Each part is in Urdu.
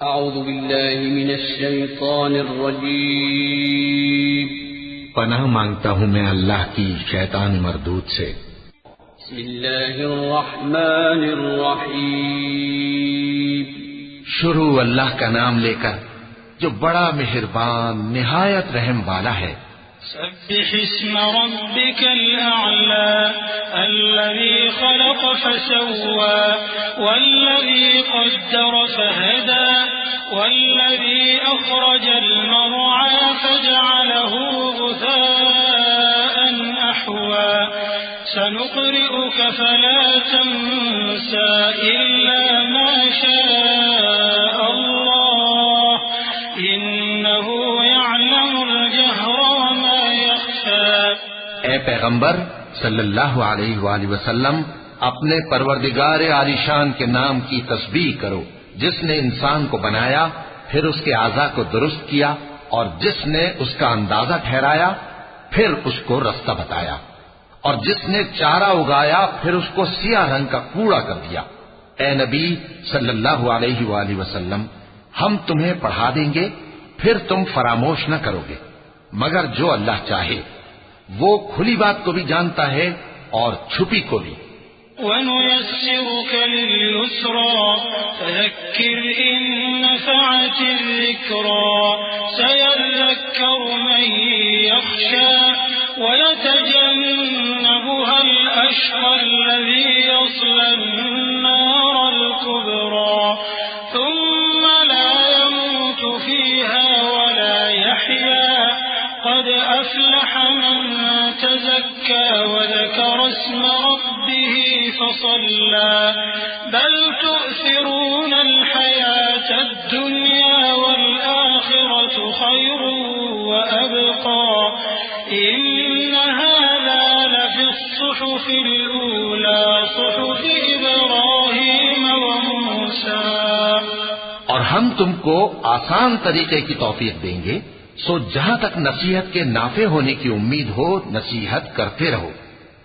اعوذ باللہ من الشیطان الرجیم پناہ مانگتا ہوں میں اللہ کی شیطان مردود سے۔ بسم اللہ الرحمن الرحیم شروع اللہ کا نام لے کر جو بڑا مہربان نہایت رحم والا ہے۔ سبح اسم ربك الأعلى الذي خلق فسوى والذي قدر فهدى والذي أخرج المرعى فجعله غثاء أحوى سنقرئك فلا تنسى إلا ما شاء الله إنه يعلم الجهر وما يخفى۔ اے پیغمبر صلی اللہ علیہ وآلہ وسلم، اپنے پروردگار عالیشان کے نام کی تسبیح کرو، جس نے انسان کو بنایا پھر اس کے اعضاء کو درست کیا، اور جس نے اس کا اندازہ ٹھہرایا پھر اس کو رستہ بتایا، اور جس نے چارہ اگایا پھر اس کو سیاہ رنگ کا کوڑا کر دیا۔ اے نبی صلی اللہ علیہ وآلہ وسلم، ہم تمہیں پڑھا دیں گے پھر تم فراموش نہ کرو گے، مگر جو اللہ چاہے۔ وہ کھلی بات کو بھی جانتا ہے اور چھپی کو بھی۔ وَنُيَسِّرُكَ لِلْيُسْرَى فَذَكِّرْ إِن نَّفَعَتِ الذِّكْرَى سَيَذَّكَّرُ مَن يَخْشَىٰ وَيَتَجَنَّبُهَا الْأَشْقَى الَّذِي يَصْلَى النَّارَ الْكُبْرَىٰ ثُمَّ لَا يَمُوتُ فِيهَا وَلَا يَحْيَىٰ قَدْ أَفْلَحَ مَن تَزَكَّىٰ وَذَكَرَ اسْمَ رَبِّهِ فَصَلَّىٰ بَلْ تُؤْثِرُونَ الْحَيَاةَ الدُّنْيَا وَالْآخِرَةُ خَيْرٌ وَأَبْقَىٰ إِنَّ هَٰذَا لَفِي الصُّحُفِ الْأُولَىٰ صُحُفِ إِبْرَاهِيمَ وَمُوسَىٰ۔ اور ہم تم کو آسان طریقے کی توفیق دیں گے، سو جہاں تک نصیحت کے نافع ہونے کی امید ہو نصیحت کرتے رہو۔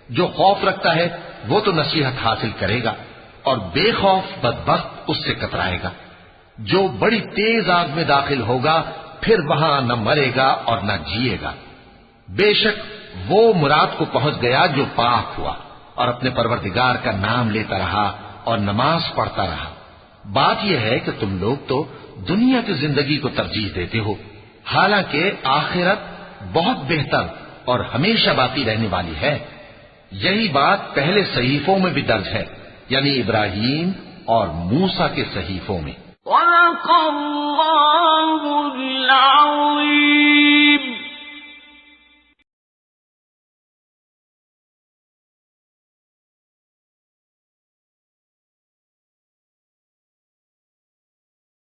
جو خوف رکھتا ہے وہ تو نصیحت حاصل کرے گا، اور بے خوف بدبخت اس سے کترائے گا۔ جو بڑی تیز آگ میں داخل ہوگا پھر وہاں نہ مرے گا اور نہ جیے گا۔ بے شک وہ مراد کو پہنچ گیا جو پاک ہوا اور اپنے پروردگار کا نام لیتا رہا اور نماز پڑھتا رہا۔ بات یہ ہے کہ تم لوگ تو دنیا کی زندگی کو ترجیح دیتے ہو، حالانکہ آخرت بہت بہتر اور ہمیشہ باقی رہنے والی ہے۔ یہی بات پہلے صحیفوں میں بھی درج ہے، یعنی ابراہیم اور موسیٰ کے صحیفوں میں۔ وَلَقَ اللَّهُ